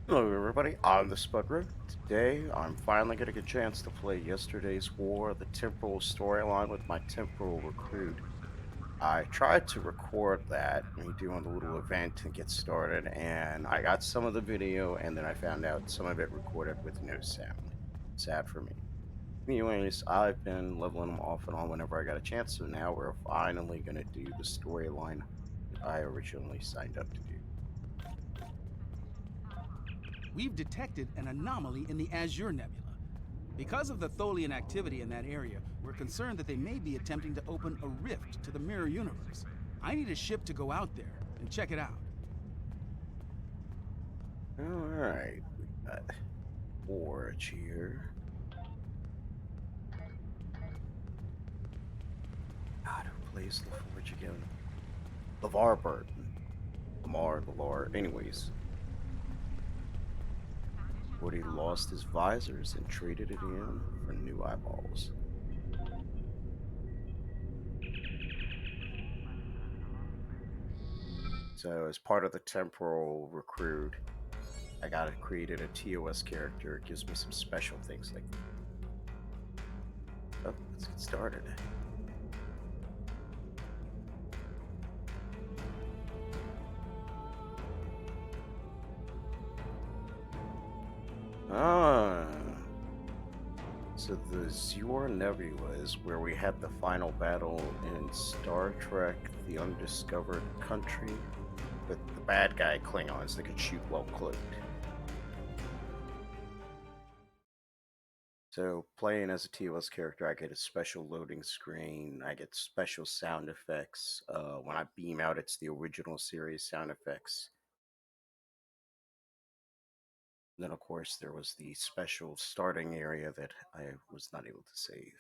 Hello, everybody. I'm the Spudrow. Today, I'm finally getting a chance to play yesterday's war, the temporal storyline with my temporal recruit. I tried to record that, me doing the little event to get started, and I got some of the video, and then I found out some of it recorded with no sound. Sad for me. Anyways, I've been leveling them off and on whenever I got a chance, so now we're finally going to do the storyline that I originally signed up to do. We've detected an anomaly in the Azure Nebula. Because of the Tholian activity in that area, we're concerned that they may be attempting to open a rift to the mirror universe. I need a ship to go out there and check it out. Alright, we got Forge here. God, who plays the Forge again? LeVar Burton. LeVar. Anyways, Woody lost his visors and traded it in for new eyeballs. So, as part of the temporal recruit, I got created a TOS character. It gives me some special things like. Oh, let's get started. Ah. So the Zor Nebula is where we had the final battle in Star Trek The Undiscovered Country with the bad guy Klingons that could shoot while cloaked. So playing as a TOS character, I get a special loading screen, I get special sound effects. When I beam out, it's the original series sound effects. Then, of course, there was the special starting area that I was not able to save.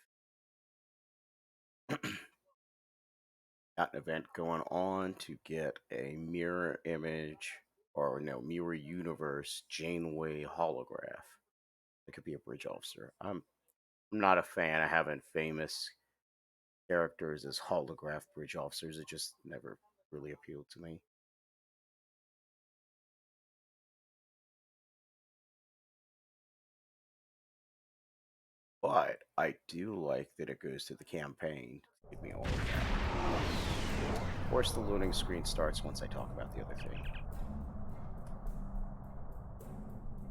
Got an event going on to get a mirror image, or no, mirror universe Janeway holograph. It could be a bridge officer. I'm not a fan of having famous characters as holograph bridge officers. It just never really appealed to me. But I do like that it goes to the campaign to give me all of that. Of course, the loading screen starts once I talk about the other thing.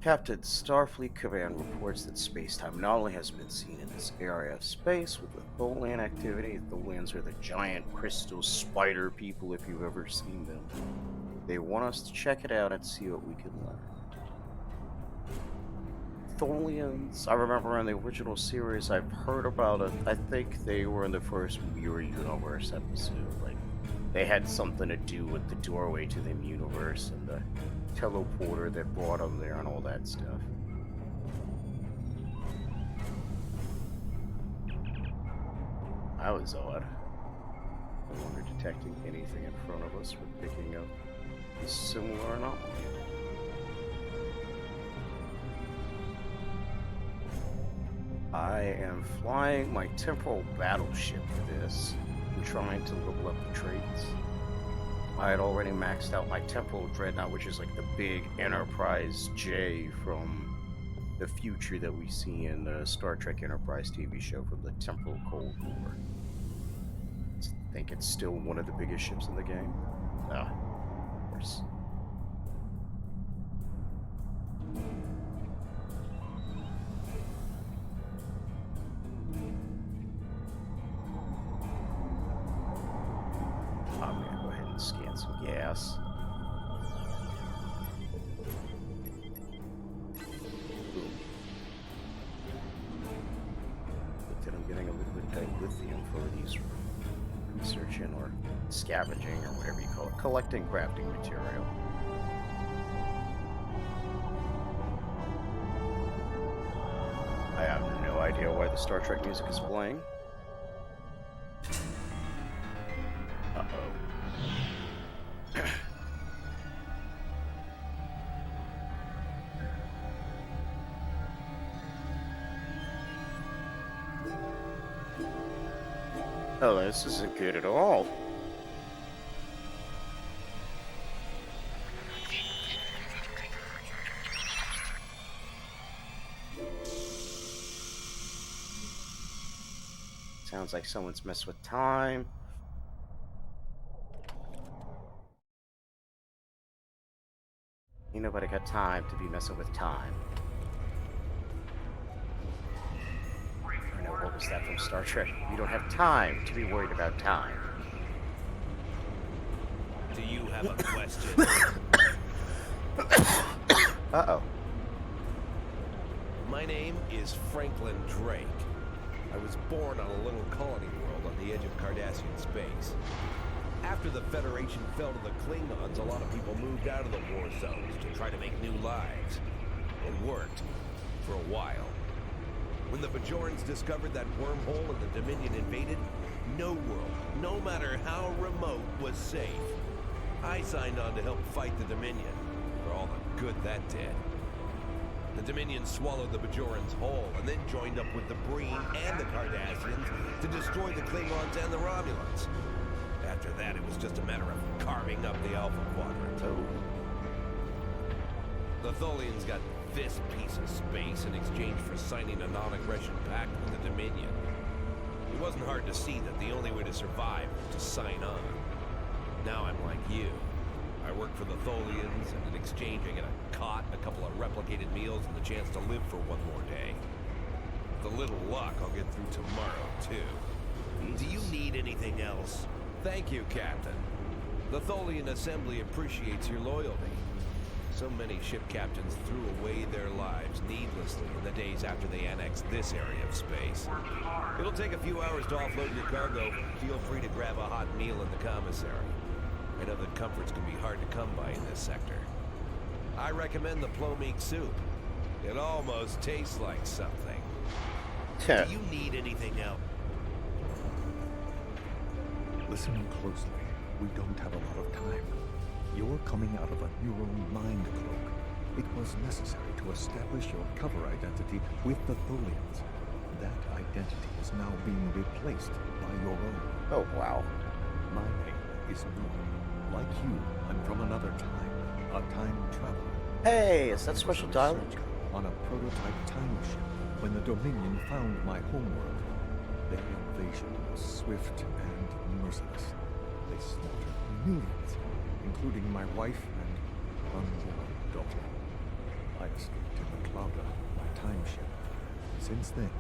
Captain Starfleet Command reports that spacetime not only has been seen in this area of space with the Tholian activity. Tholians are the giant crystal spider people if you've ever seen them. They want us to check it out and see what we can learn. Tholians, I remember in the original series, I've heard about it. I think they were in the first Mirror Universe episode. Like, they had something to do with the doorway to the universe and the teleporter that brought them there and all that stuff. That was odd. No longer detecting anything in front of us, we're picking up a similar anomaly. I am flying my temporal battleship for this. I'm trying to level up the traits. I had already maxed out my temporal dreadnought, which is like the big Enterprise J from the future that we see in the Star Trek Enterprise TV show from the temporal Cold War. I think it's still one of the biggest ships in the game. Ah, of course. I'm gonna go ahead and scan some gas. Boom. Look that I'm getting a little bit of lithium for these researching or scavenging or whatever you call it, collecting crafting material. I have no idea why the Star Trek music is playing. Uh-oh. Oh, this isn't good at all. Sounds like someone's messed with time. Ain't nobody got time to be messing with time. I know, what was that from Star Trek? You don't have time to be worried about time. Do you have a question? Uh-oh. My name is Franklin Drake. I was born on a little colony world on the edge of Cardassian space. After the Federation fell to the Klingons, a lot of people moved out of the war zones to try to make new lives. It worked. For a while. When the Bajorans discovered that wormhole and the Dominion invaded, no world, no matter how remote, was safe. I signed on to help fight the Dominion, for all the good that did. The Dominion swallowed the Bajorans whole, and then joined up with the Breen and the Cardassians to destroy the Klingons and the Romulans. After that, it was just a matter of carving up the Alpha Quadrant. Oh. The Tholians got this piece of space in exchange for signing a non-aggression pact with the Dominion. It wasn't hard to see that the only way to survive was to sign on. Now I'm like you. I work for the Tholians, and in exchange I get a cot, a couple of replicated meals, and the chance to live for one more day. With a little luck, I'll get through tomorrow, too. Do you need anything else? Thank you, Captain. The Tholian Assembly appreciates your loyalty. So many ship captains threw away their lives needlessly in the days after they annexed this area of space. It'll take a few hours to offload your cargo. Feel free to grab a hot meal in the commissary. I know that comforts can be hard to come by in this sector. I recommend the plomeek soup. It almost tastes like something. Do you need anything else? Listen closely. We don't have a lot of time. You're coming out of a neural mind cloak. It was necessary to establish your cover identity with the Tholians. That identity is now being replaced by your own. Oh, wow. My name is Norm. Like you, I'm from another time. A time traveler. Hey, is that special dialogue? On a prototype time ship when the Dominion found my homeworld. Their invasion was swift and merciless. They slaughtered millions, including my wife and unborn daughter. I escaped in the Clouder, my time ship. Since then,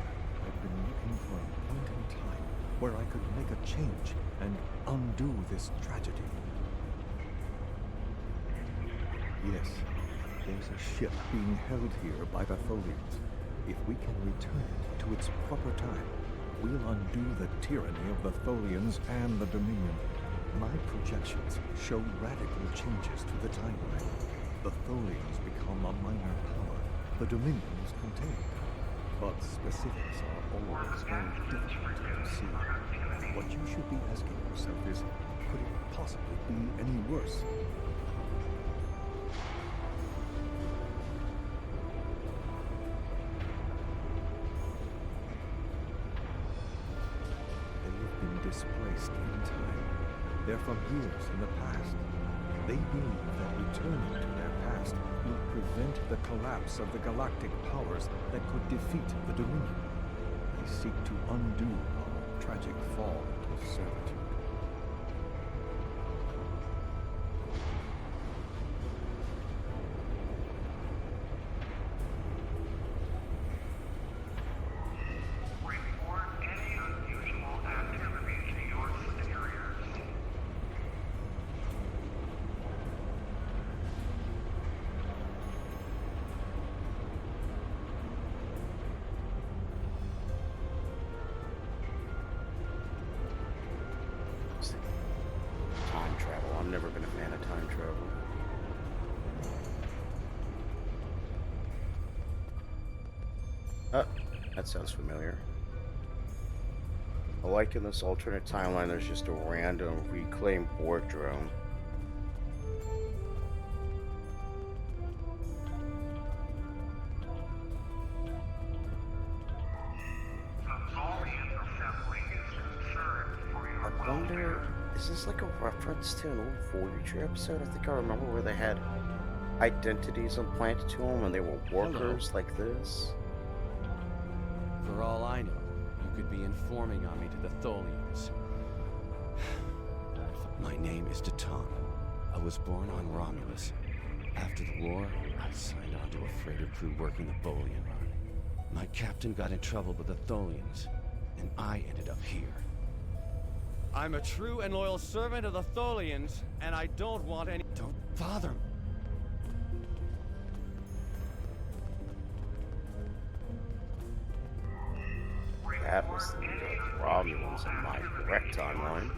I've been looking for a point in time where I could make a change and undo this tragedy. Yes, there's a ship being held here by the Tholians. If we can return it to its proper time, we'll undo the tyranny of the Tholians and the Dominion. My projections show radical changes to the timeline. The Tholians become a minor power. The Dominion is contained. But specifics are always very difficult to see. What you should be asking yourself is, could it possibly be any worse? Displaced in time. They're from years in the past. They believe that returning to their past will prevent the collapse of the galactic powers that could defeat the Dominion. They seek to undo our tragic fall to servitude. Time travel. I've never been a fan of time travel. That sounds familiar. Like in this alternate timeline, there's just a random reclaimed Borg drone. I wonder, is this like a reference to an old Voyager episode? I think I remember where they had identities implanted to them and they were workers like this. For all I know, you could be informing on me to the Tholians. My name is Taton. I was born on Romulus. After the war, I signed on to a freighter crew working the Bolian run. My captain got in trouble with the Tholians, and I ended up here. I'm a true and loyal servant of the Tholians, and I don't want any... Don't bother me. That was the Romulans in my correct timeline.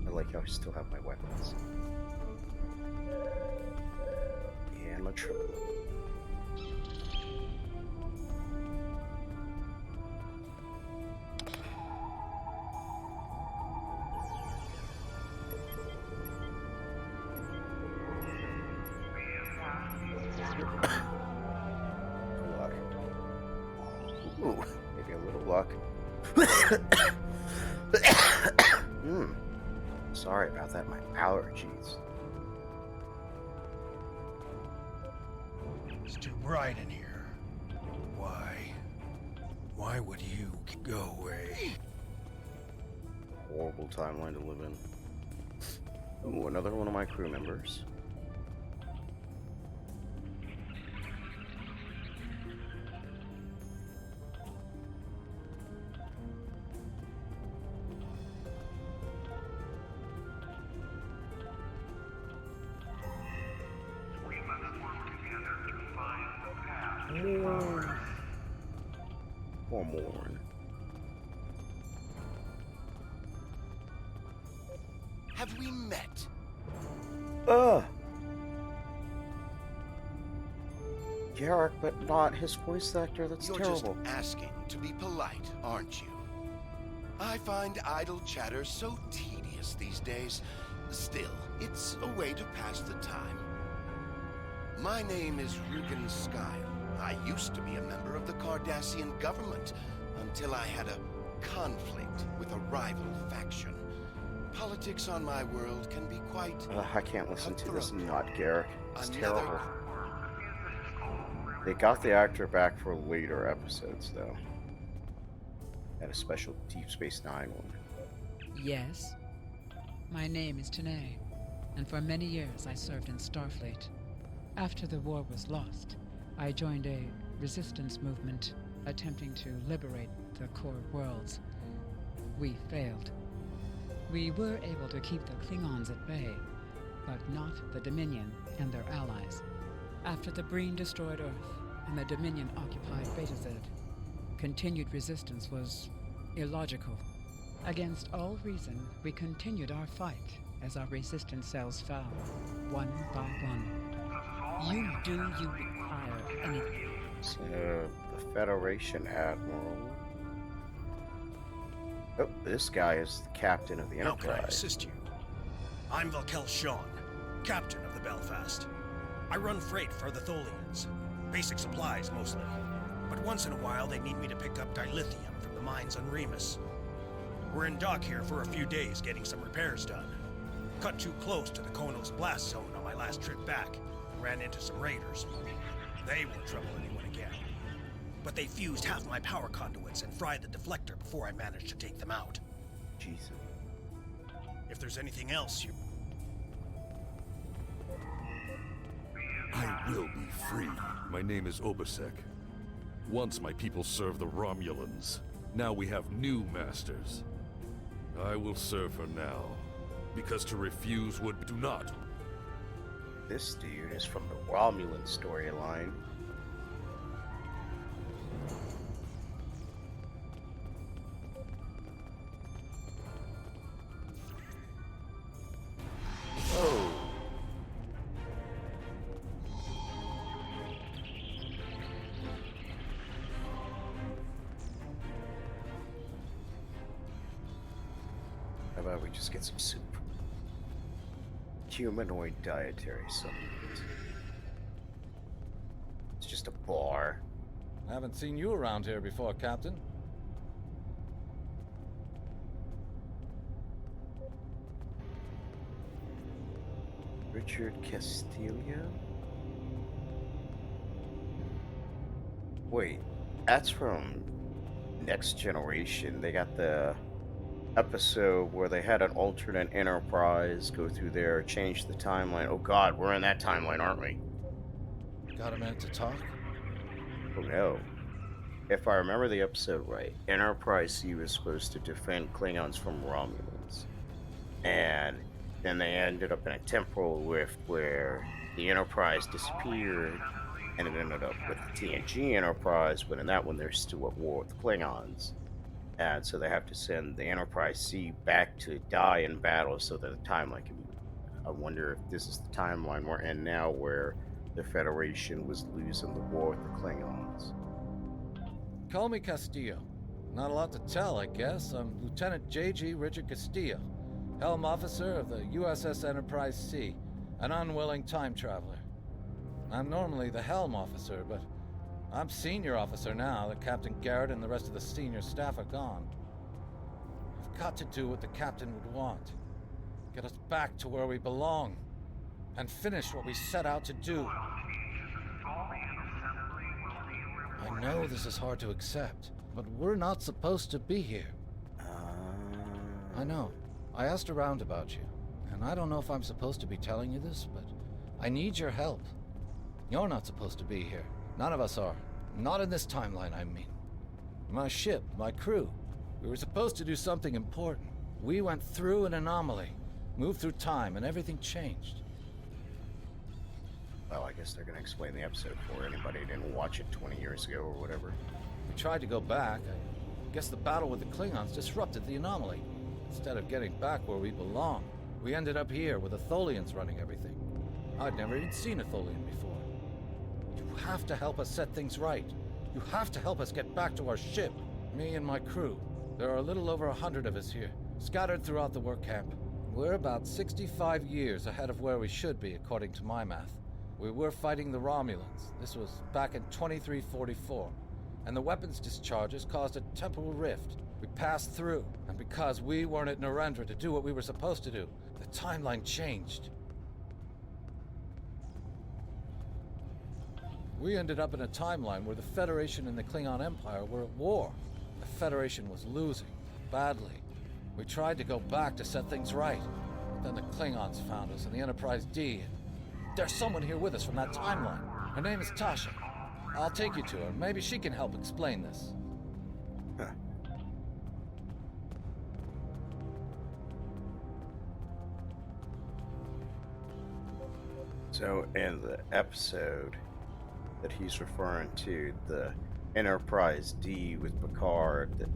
I like how I still have my weapons. And my triplet. Ooh, maybe a little luck. Sorry about that, my allergies. It's too bright in here. Why would you go away? Horrible timeline to live in. Ooh, another one of my crew members. Or Morn. Have we met? Garrick, but not his voice actor. That's You're terrible. just asking to be polite, aren't you? I find idle chatter so tedious these days. Still, it's a way to pass the time. My name is Rugen Skyle. I used to be a member of the Cardassian government until I had a conflict with a rival faction. Politics on my world can be quite I can't listen to this. Not Garrick. It's Another- terrible. They got the actor back for later episodes, though. At a special Deep Space Nine one. Yes. My name is Tanae, and for many years I served in Starfleet. After the war was lost, I joined a resistance movement attempting to liberate the core worlds. We failed. We were able to keep the Klingons at bay, but not the Dominion and their allies. After the Breen destroyed Earth and the Dominion occupied Beta Z, continued resistance was illogical. Against all reason, we continued our fight as our resistance cells fell, one by one. You require anything. So, the Federation Admiral. Oh, this guy is the captain of the How can I Enterprise. assist you? I'm Valkel Shawn, captain of the Belfast. I run freight for the Tholians. Basic supplies, mostly. But once in a while, they need me to pick up dilithium from the mines on Remus. We're in dock here for a few days getting some repairs done. Cut too close to the Konos blast zone on my last trip back and ran into some raiders. They won't trouble anyone again. But they fused half my power conduits and fried the deflector before I managed to take them out. Jesus. If there's anything else you... I will be free. My name is Obasek. Once my people served the Romulans. Now we have new masters. I will serve for now, because to refuse would do not. This dude is from the Romulan storyline. Oh. How about we just get some soup? Humanoid dietary supplement. It's just a bar. Haven't seen you around here before, Captain. Richard Castillo? Wait, that's from Next Generation. They got the episode where they had an alternate Enterprise go through there, change the timeline. Oh god, we're in that timeline, aren't we? Got a minute to talk? Oh no. If I remember the episode right, Enterprise C was supposed to defend Klingons from Romulans. And then they ended up in a temporal rift where the Enterprise disappeared and it ended up with the TNG Enterprise, but in that one they're still at war with the Klingons. And so they have to send the Enterprise C back to die in battle so that the timeline can be. I wonder if this is the timeline we're in now where the Federation was losing the war with the Klingons. Call me Castillo. Not a lot to tell, I guess. I'm Lieutenant J.G. Richard Castillo, Helm Officer of the USS Enterprise C, an unwilling time traveler. I'm normally the Helm Officer, but I'm Senior Officer now that Captain Garrett and the rest of the senior staff are gone. I've got to do what the Captain would want. Get us back to where we belong. And finish what we set out to do. I know this is hard to accept, but we're not supposed to be here. I know. I asked around about you, and I don't know if I'm supposed to be telling you this, but I need your help. You're not supposed to be here. None of us are. Not in this timeline, I mean. My ship, my crew. We were supposed to do something important. We went through an anomaly, moved through time, and everything changed. Well, I guess they're going to explain the episode for anybody who didn't watch it 20 years ago or whatever. We tried to go back. I guess the battle with the Klingons disrupted the anomaly. Instead of getting back where we belong, we ended up here with the Tholians running everything. I'd never even seen a Tholian before. You have to help us set things right. You have to help us get back to our ship. Me and my crew. There are a little over 100 of us here, scattered throughout the work camp. We're about 65 years ahead of where we should be, according to my math. We were fighting the Romulans. This was back in 2344. And the weapons discharges caused a temporal rift. We passed through, and because we weren't at Narendra to do what we were supposed to do, the timeline changed. We ended up in a timeline where the Federation and the Klingon Empire were at war. The Federation was losing, badly. We tried to go back to set things right, but then the Klingons found us and the Enterprise D. There's someone here with us from that timeline. Her name is Tasha. I'll take you to her. Maybe she can help explain this. Huh. So, in the episode that he's referring to, the Enterprise D with Picard that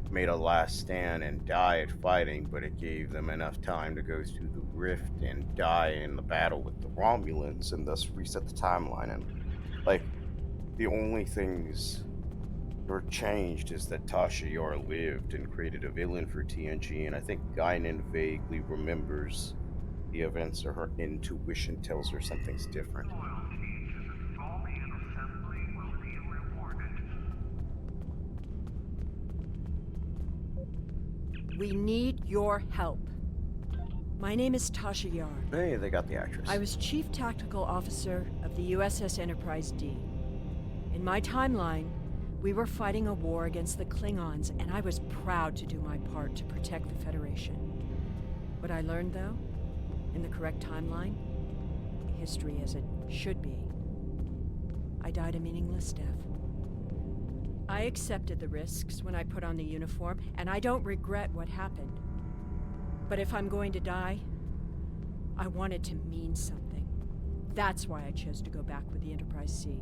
made a last stand and died fighting, but it gave them enough time to go through the rift and die in the battle with the Romulans and thus reset the timeline. And, like, the only things that were changed is that Tasha Yar lived and created a villain for TNG, and I think Guinan vaguely remembers the events, or her intuition tells her something's different. We need your help. My name is Tasha Yar. Hey, they got the actress. I was Chief Tactical Officer of the USS Enterprise D. In my timeline, we were fighting a war against the Klingons, and I was proud to do my part to protect the Federation. What I learned, though, in the correct timeline, history as it should be, I died a meaningless death. I accepted the risks when I put on the uniform, and I don't regret what happened. But if I'm going to die, I want it to mean something. That's why I chose to go back with the Enterprise C.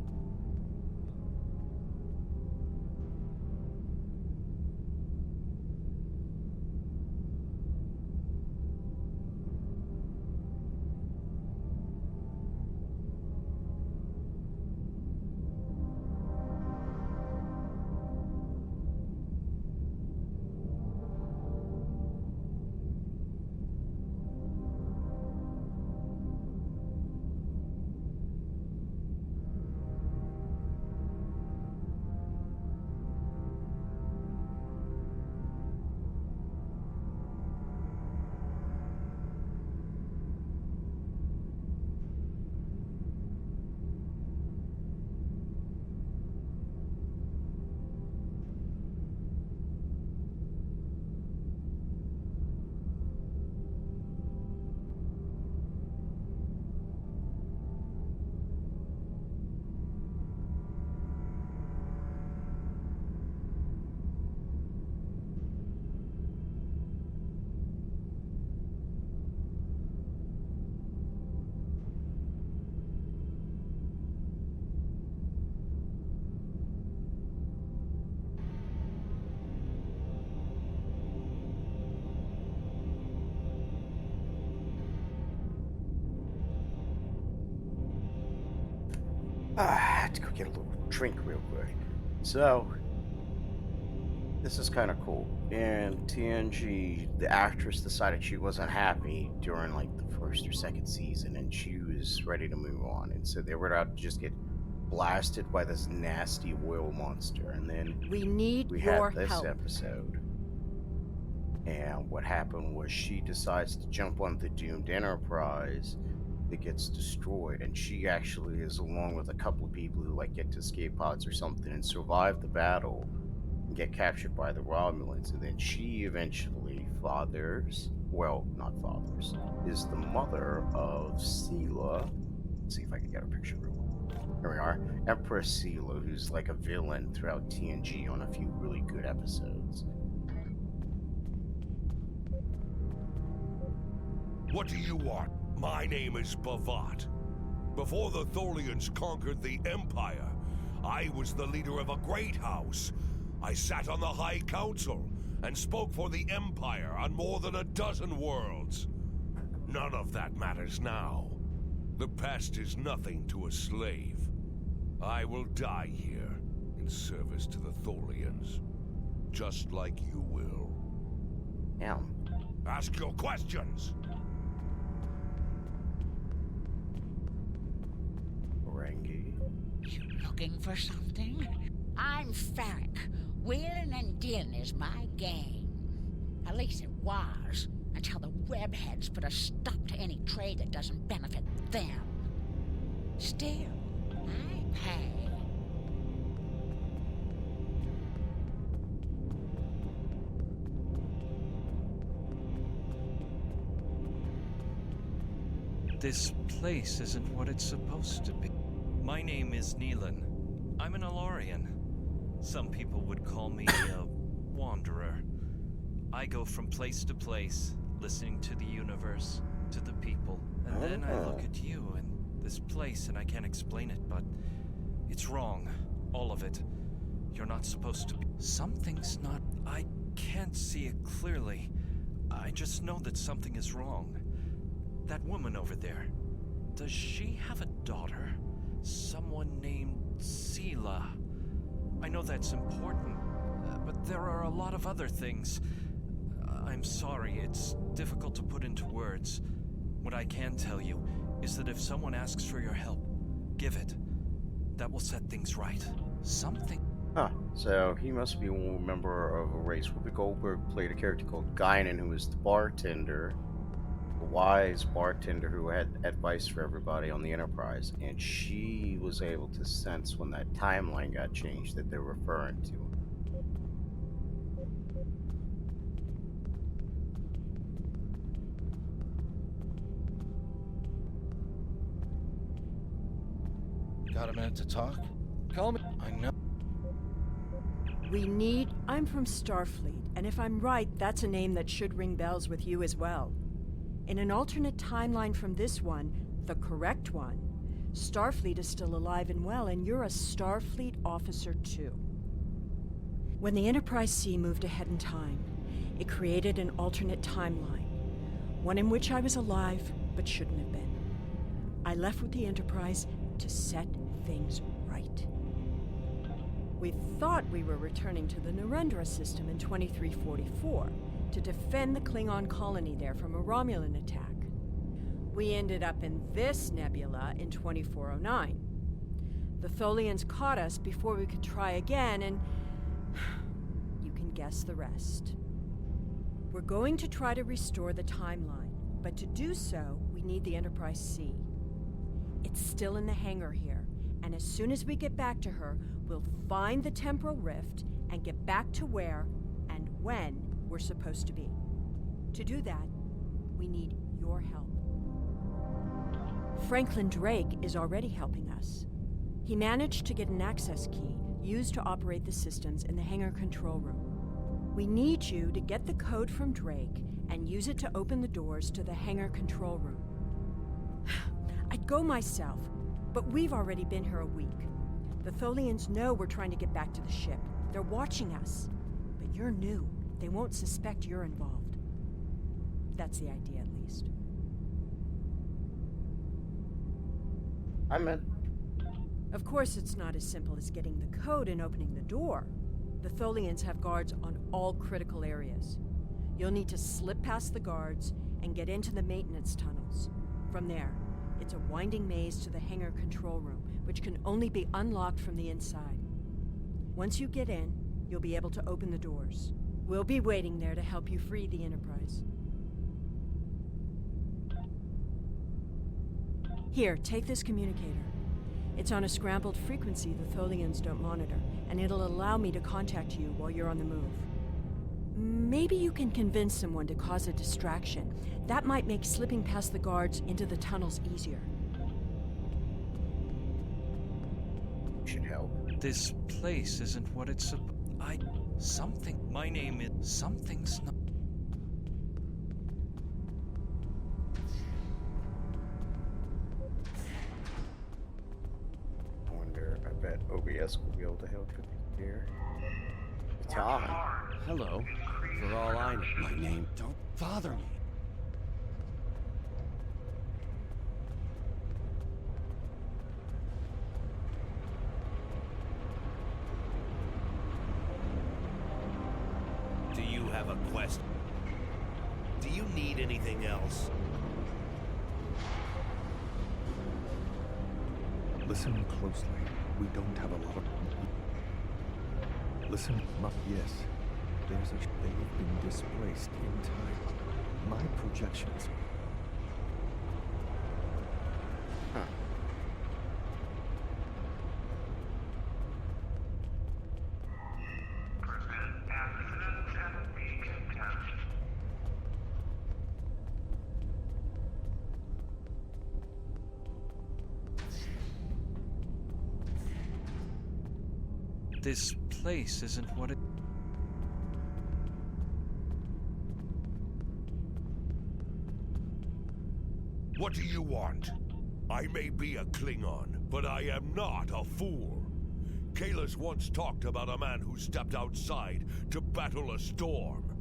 I had to go get a little drink real quick. So, this is kind of cool. In TNG, the actress decided she wasn't happy during like the first or second season, and she was ready to move on. And so they were about to just get blasted by this nasty oil monster. And then We need we your had this help. episode. And what happened was she decides to jump on the doomed Enterprise that gets destroyed, and she actually is along with a couple of people who like get to escape pods or something and survive the battle and get captured by the Romulans. And then she eventually not fathers, is the mother of Sela. Let's see if I can get a picture real quick. Here we are. Empress Sela, who's like a villain throughout TNG on a few really good episodes. What do you want? My name is Bavat. Before the Tholians conquered the Empire, I was the leader of a great house. I sat on the High Council and spoke for the Empire on more than a dozen worlds. None of that matters now. The past is nothing to a slave. I will die here in service to the Tholians, just like you will. Yeah. Ask your questions! Rangi. You looking for something? I'm Farrick. Wheeling and dealing is my game. At least it was, until the webheads put a stop to any trade that doesn't benefit them. Still, I pay. This place isn't what it's supposed to be. My name is Neelan. I'm an Alorian. Some people would call me a wanderer. I go from place to place, listening to the universe, to the people. And then I look at you and this place and I can't explain it, but it's wrong. All of it. You're not supposed to be. Something's not... I can't see it clearly. I just know that something is wrong. That woman over there. Does she have a daughter? Someone named Sela. I know that's important, but there are a lot of other things. I'm sorry, it's difficult to put into words. What I can tell you is that if someone asks for your help, give it. That will set things right. Something. Huh. So he must be a member of a race. Whoopi Goldberg played a character called Guinan, who was the bartender, the wise bartender who had advice for everybody on the Enterprise, and she was able to sense when that timeline got changed that they're referring to him. Got a minute to talk? Call me. I know. I'm from Starfleet, and if I'm right, that's a name that should ring bells with you as well. In an alternate timeline from this one, the correct one, Starfleet is still alive and well, and you're a Starfleet officer too. When the Enterprise C moved ahead in time, it created an alternate timeline, one in which I was alive but shouldn't have been. I left with the Enterprise to set things right. We thought we were returning to the Narendra system in 2344 to defend the Klingon colony there from a Romulan attack. We ended up in this nebula in 2409. The Tholians caught us before we could try again, and you can guess the rest. We're going to try to restore the timeline, but to do so, we need the Enterprise C. It's still in the hangar here, and as soon as we get back to her, we'll find the temporal rift and get back to where and when we're supposed to be. To do that, we need your help. Franklin Drake is already helping us. He managed to get an access key used to operate the systems in the hangar control room. We need you to get the code from Drake and use it to open the doors to the hangar control room. I'd go myself, but we've already been here a week. The Tholians know we're trying to get back to the ship. They're watching us. But you're new. They won't suspect you're involved. That's the idea, at least. I'm in. Of course, it's not as simple as getting the code and opening the door. The Tholians have guards on all critical areas. You'll need to slip past the guards and get into the maintenance tunnels. From there, it's a winding maze to the hangar control room, which can only be unlocked from the inside. Once you get in, you'll be able to open the doors. We'll be waiting there to help you free the Enterprise. Here, take this communicator. It's on a scrambled frequency the Tholians don't monitor, and it'll allow me to contact you while you're on the move. Maybe you can convince someone to cause a distraction. That might make slipping past the guards into the tunnels easier. Should help. This place isn't what it's something. My name is something's not. I wonder, I bet OBS will be able to help you here. It's on. Hello. For all I know, my name. Don't bother me. Do you have a quest? Do you need anything else? Listen closely. We don't have a lot of... Listen, yes. They've been displaced in time. My projections... Huh. This place isn't what it. What do you want? I may be a Klingon, but I am not a fool. Kahless once talked about a man who stepped outside to battle a storm.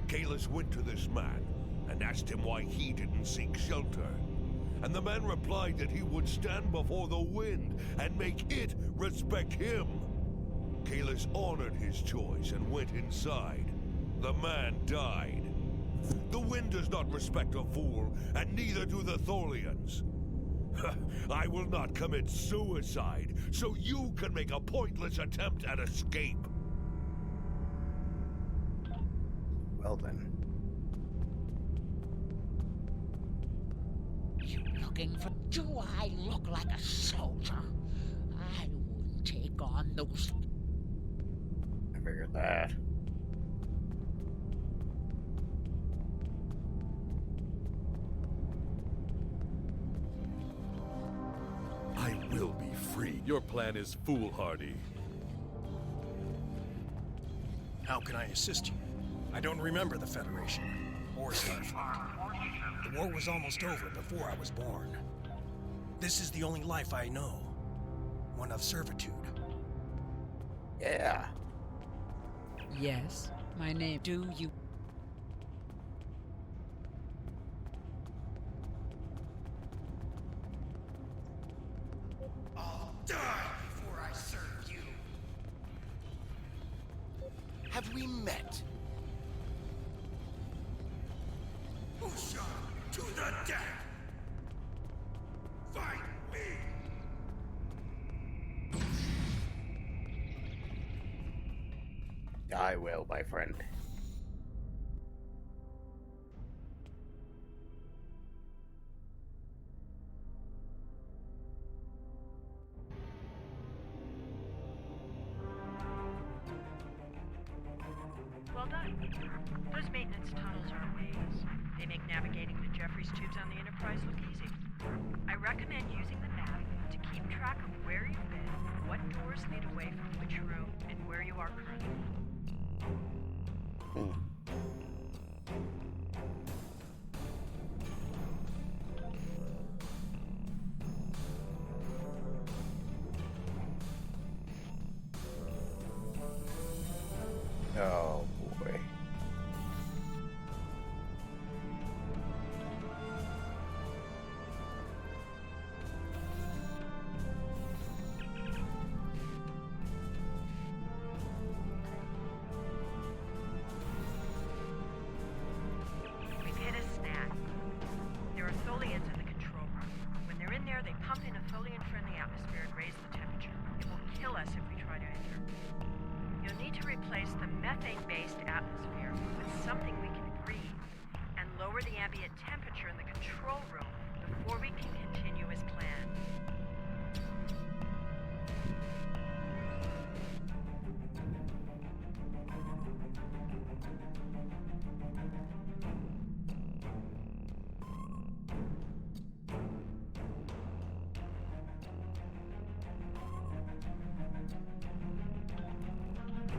Kahless went to this man and asked him why he didn't seek shelter. And the man replied that he would stand before the wind and make it respect him. Kahless honored his choice and went inside. The man died. The wind does not respect a fool, and neither do the Tholians. I will not commit suicide, so you can make a pointless attempt at escape. Well then. You looking for... Do I look like a soldier? I wouldn't take on those... I figured that. I will be free. Your plan is foolhardy. How can I assist you? I don't remember the Federation or Starfleet. The war was almost over before I was born. This is the only life I know. One of servitude. Yeah. Yes, my name. Do you... I'll die before I serve you. Have we met? Usha, to the death! Fight me! I will, my friend. Well done. Those maintenance tunnels are a maze. They make navigating the Jeffries tubes on the Enterprise look easy. I recommend using the map to keep track of where you've been, what doors lead away from which room, and where you are currently. Oh boy. You'll need to replace the methane-based atmosphere with something we can breathe and lower the ambient temperature in the control room before we can continue as planned.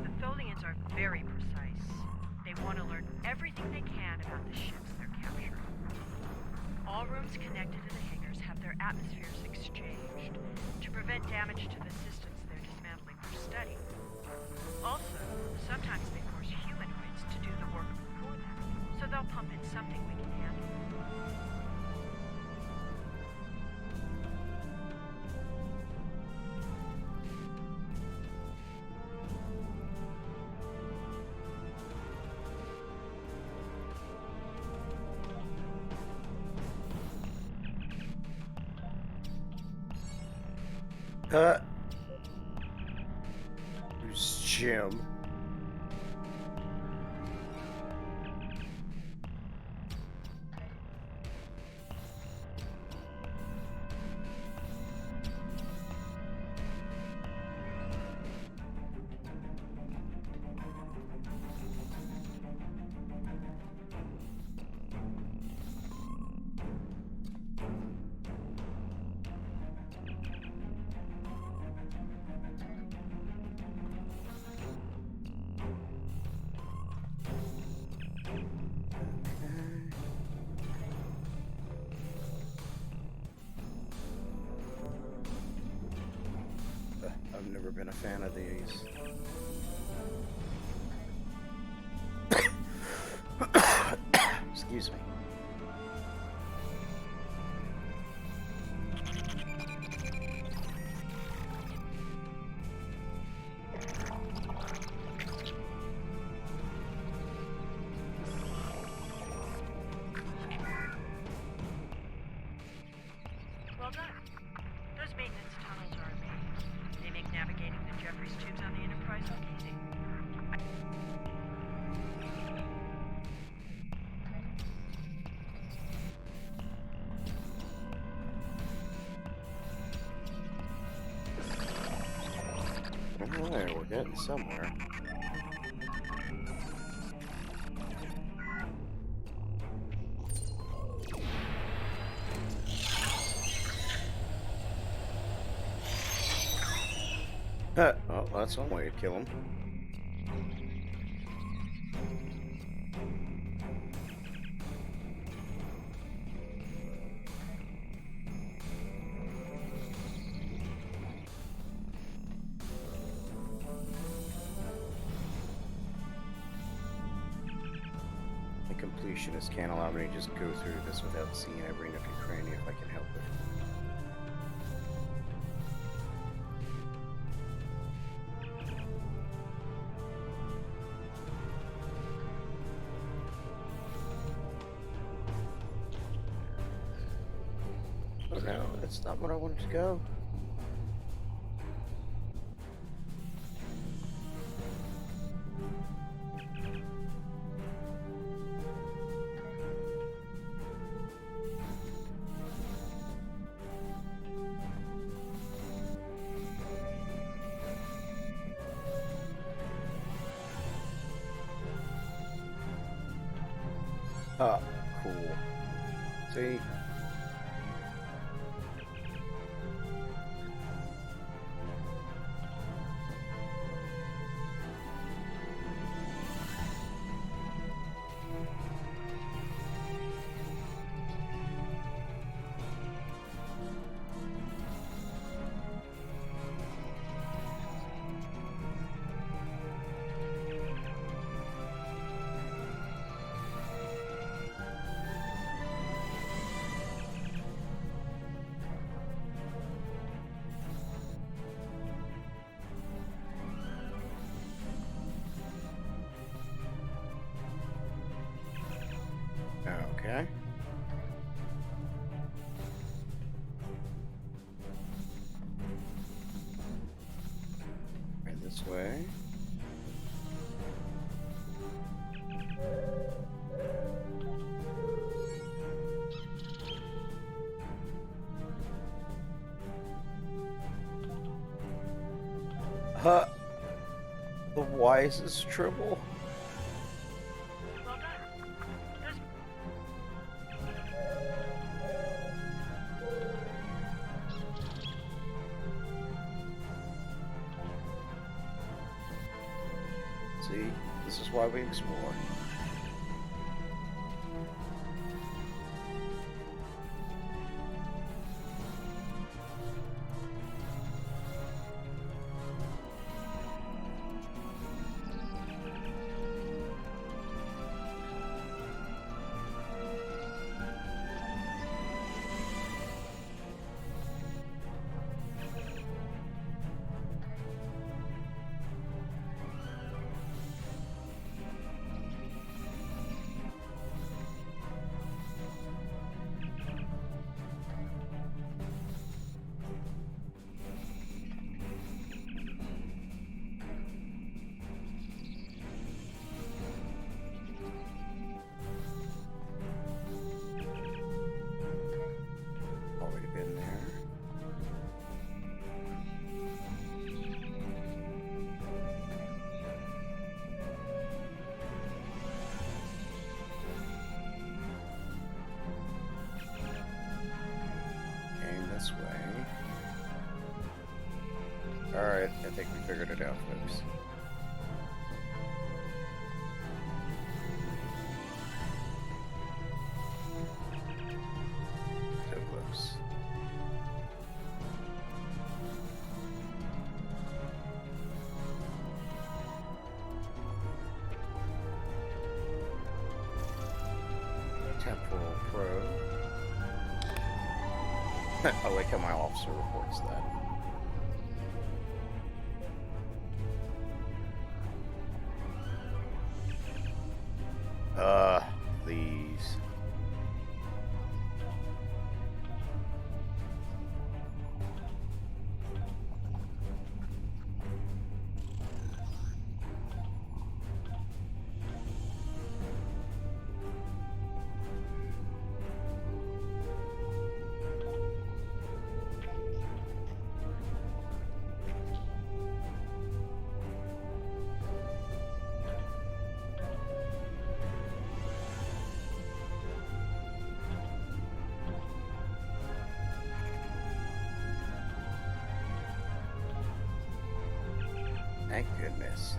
The Tholians are very precise. They want to learn everything they can about the ships they're capturing. All rooms connected to the hangars have their atmospheres exchanged to prevent damage to the systems they're dismantling for study. Also, sometimes they force humanoids to do the work for them, so they'll pump in something we can handle. Who's Jim? I've never been a fan of these. Excuse me. Well done. Those maintenance tunnels are amazing. They make navigating the Jeffries tubes on the Enterprise look easy. Alright, we're getting somewhere. Well, that's one way to kill him. The completionist can't allow me to just go through this without seeing every nook and cranny if I can help it. Oh no, that's not what I wanted to go. Ah, cool. See? this way. Huh? The wisest tribble? See, this is why we explore. Already been there. Came this way. Alright, I think we figured it out, folks. So close. Temporal probe. I like how my officer reports that. These. Thank goodness.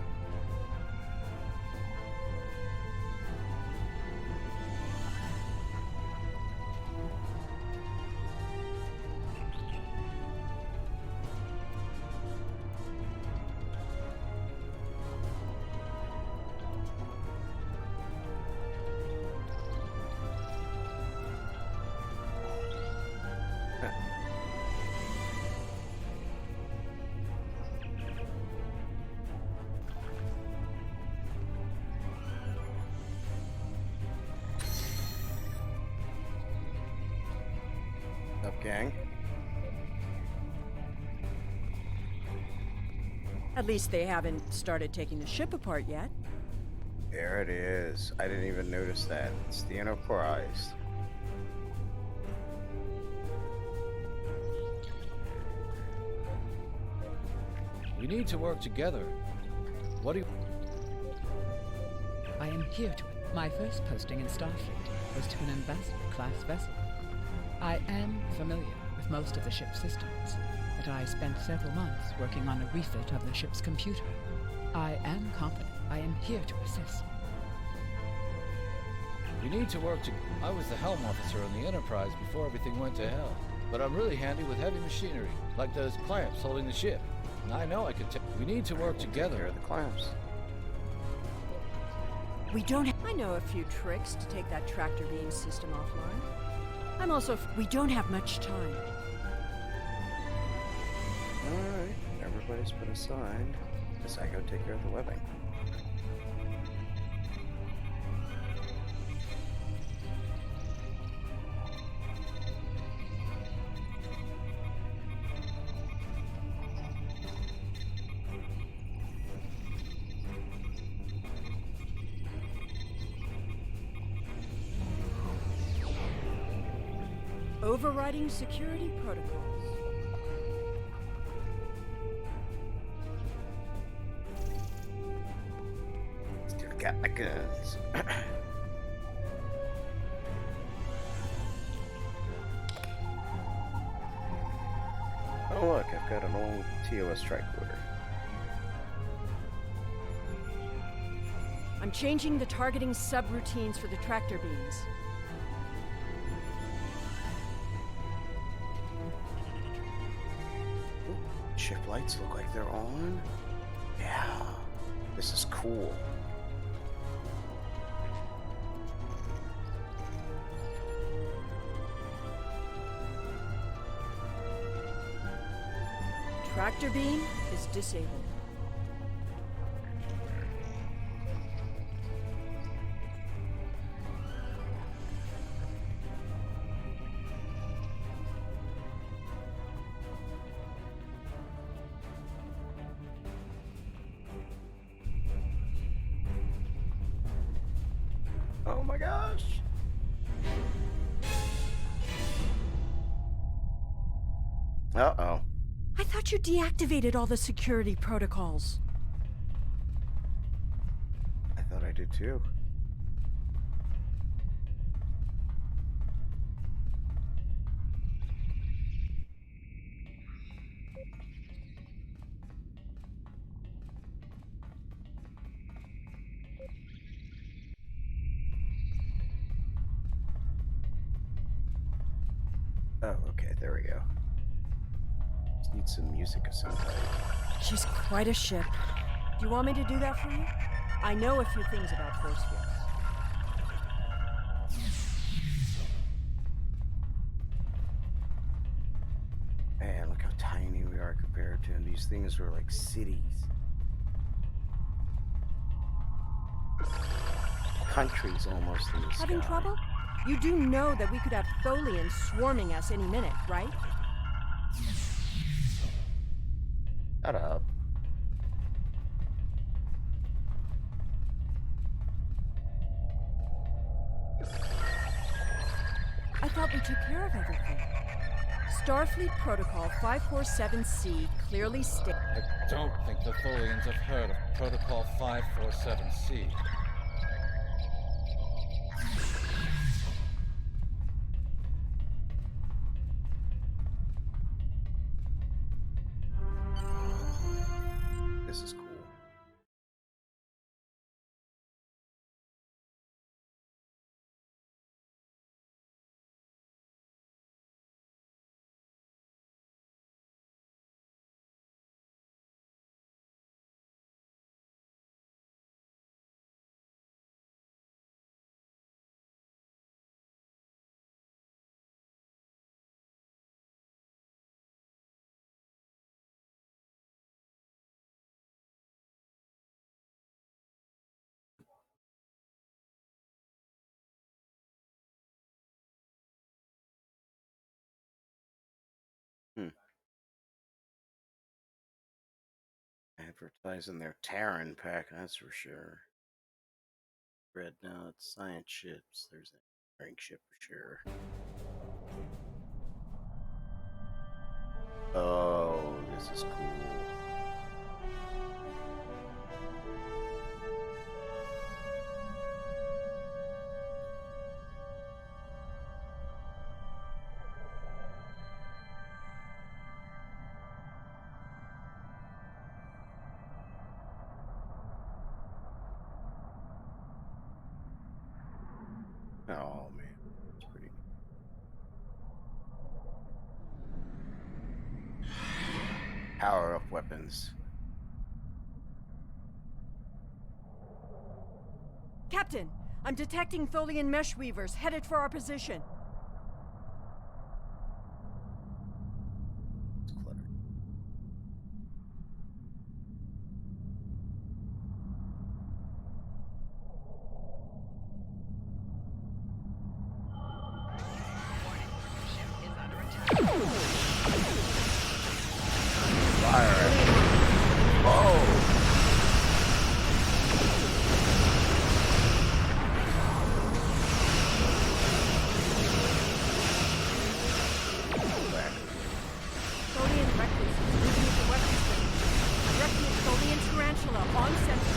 Up, gang. At least they haven't started taking the ship apart yet. There it is. I didn't even notice that. It's the Enterprise. We need to work together. What do you... I am here to... My first posting in Starfleet was to an ambassador-class vessel. I am familiar with most of the ship's systems, but I spent several months working on a refit of the ship's computer. I am competent. I am here to assist. We need to work to... I was the helm officer on the Enterprise before everything went to hell. But I'm really handy with heavy machinery, like those clamps holding the ship. And I know I could take... We need to work together. There are the clamps. We don't have... I know a few tricks to take that tractor beam system offline. I'm also... We don't have much time. Alright, everybody's been assigned. Guess I go take care of the webbing. Overriding security protocols. Still got my guns. Oh look, I've got an old TOS tricorder. I'm changing the targeting subroutines for the tractor beams. Ship lights look like they're on. Yeah, this is cool. Tractor beam is disabled. Oh my gosh. Uh-oh. I thought you deactivated all the security protocols. I thought I did too. Oh, okay, there we go. Just need some music of some kind. She's quite a ship. Do you want me to do that for you? I know a few things about force fields. Man, look how tiny we are compared to them. These things were like cities. Countries almost in the sky. Having trouble? You do know that we could have Tholians swarming us any minute, right? Shut up. I thought we took care of everything. Starfleet Protocol 547C clearly states... I don't think the Tholians have heard of Protocol 547C. This is cool. Advertising their Terran pack, that's for sure. Dreadnoughts, science ships, there's that rank ship for sure. Oh, this is cool. Oh man, it's pretty. Power up weapons. Captain, I'm detecting Tholian mesh weavers headed for our position. It's cluttered. Fire. Oh! tarantula on center.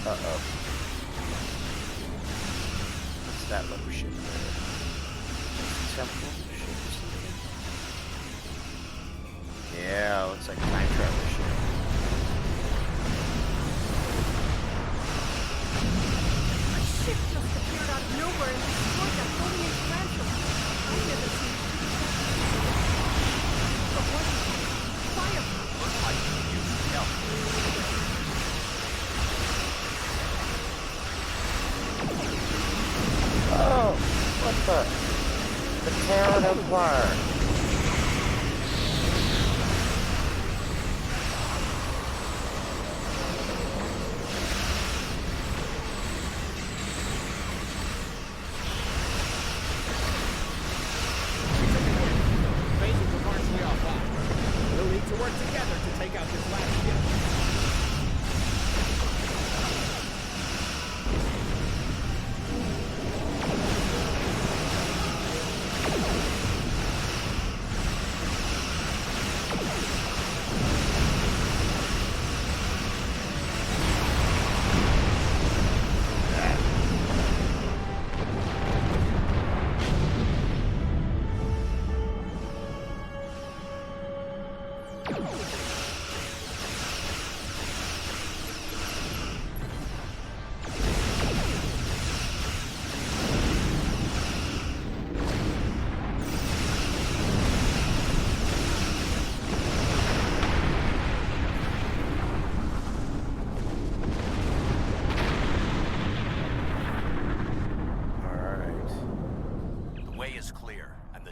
Uh-oh. What's that little ship there? Temporal ship or something? Yeah, looks like a time travel ship. A ship just appeared out of nowhere and destroyed that Tholian tarantula. I've never seen but what is it? Fire! Looks like you can use some help. Oh, what the Terran Empire. Basics are partially offline. We'll need to work together to take out this last ship.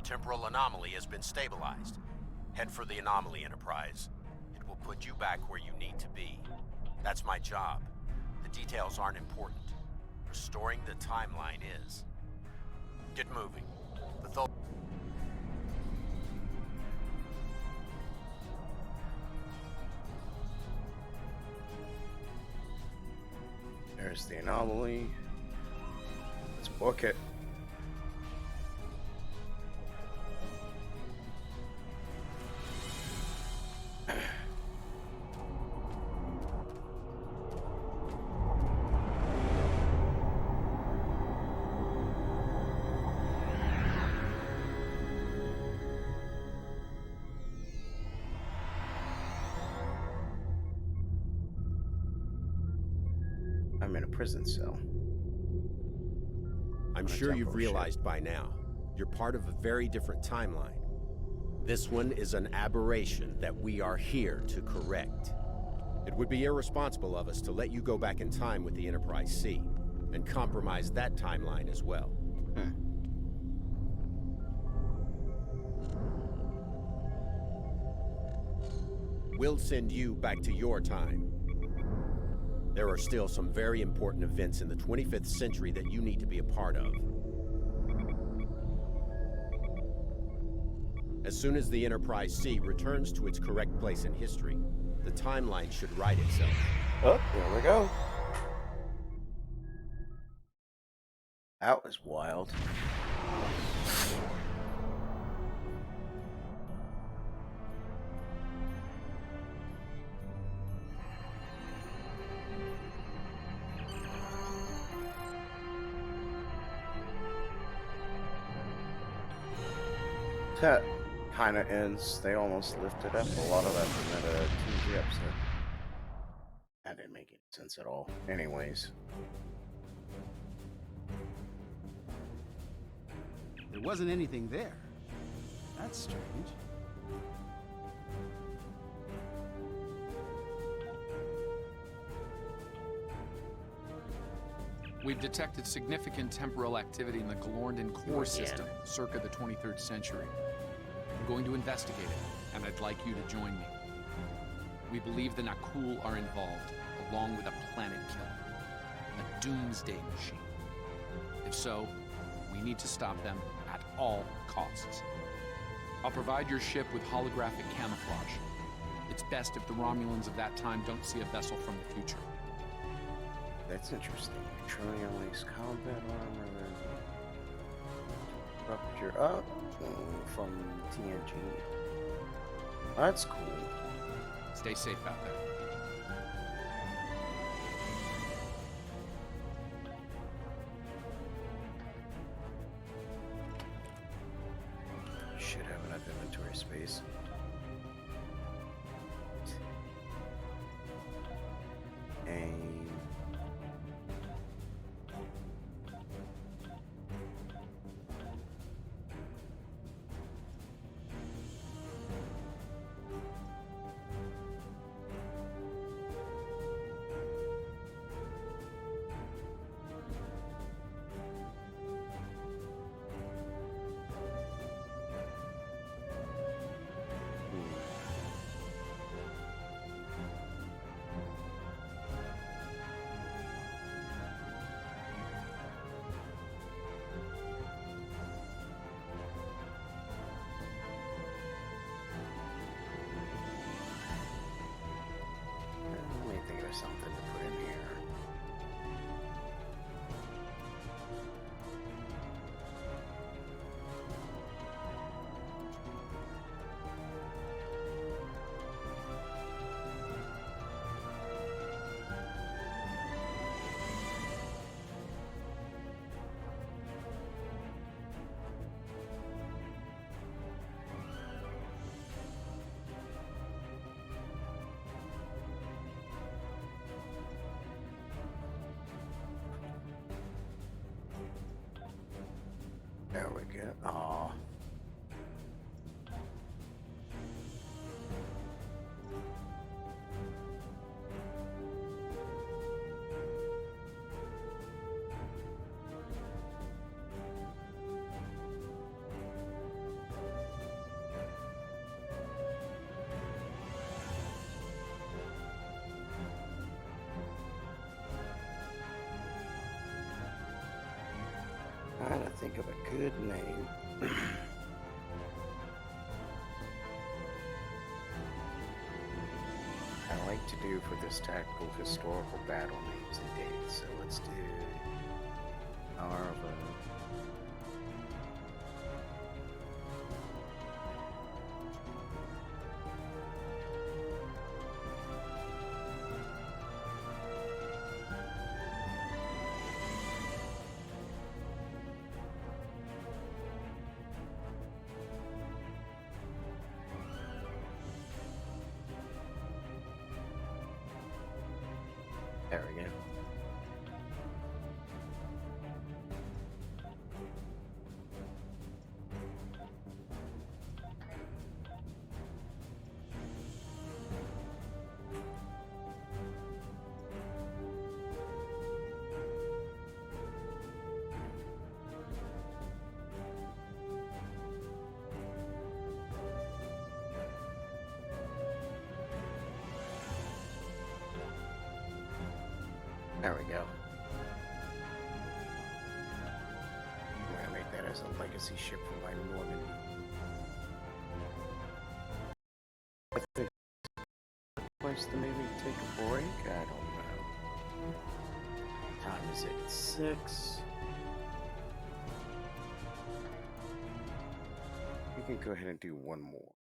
temporal anomaly has been stabilized. Head for the anomaly, Enterprise. It will put you back where you need to be. That's my job. The details aren't important. Restoring the timeline is. Get moving. The There's the anomaly. Let's book it. I'm in a prison cell. I'm sure you've realized by now, you're part of a very different timeline. This one is an aberration that we are here to correct. It would be irresponsible of us to let you go back in time with the Enterprise C, and compromise that timeline as well. We'll send you back to your time. There are still some very important events in the 25th century that you need to be a part of. As soon as the Enterprise C returns to its correct place in history, the timeline should right itself. Oh, there we go. That was wild. That kind of ends. They almost lifted up a lot of that from that TV episode. That didn't make any sense at all. Anyways. There wasn't anything there. That's strange. We've detected significant temporal activity in the Galorndon core system, circa the 23rd century. I'm going to investigate it, and I'd like you to join me. We believe the Nakul are involved, along with a planet killer, a doomsday machine. If so, we need to stop them at all costs. costs. I'll provide your ship with holographic camouflage. It's best if the Romulans of that time don't see a vessel from the future. That's interesting. Neutronium lace combat armor. Rupture up from TNG. That's cool. Stay safe out there. Should have enough inventory space. Aim. Let me think of something to put in here. There we go. Aw. Trying to think of a good name. I like to do for this tactical historical battle names and dates. So let's do Narva. There we go. There we go. I'm gonna make that as a legacy ship for my Normandy. I think place to maybe take a break. I don't know. Time is it? 6. We can go ahead and do one more.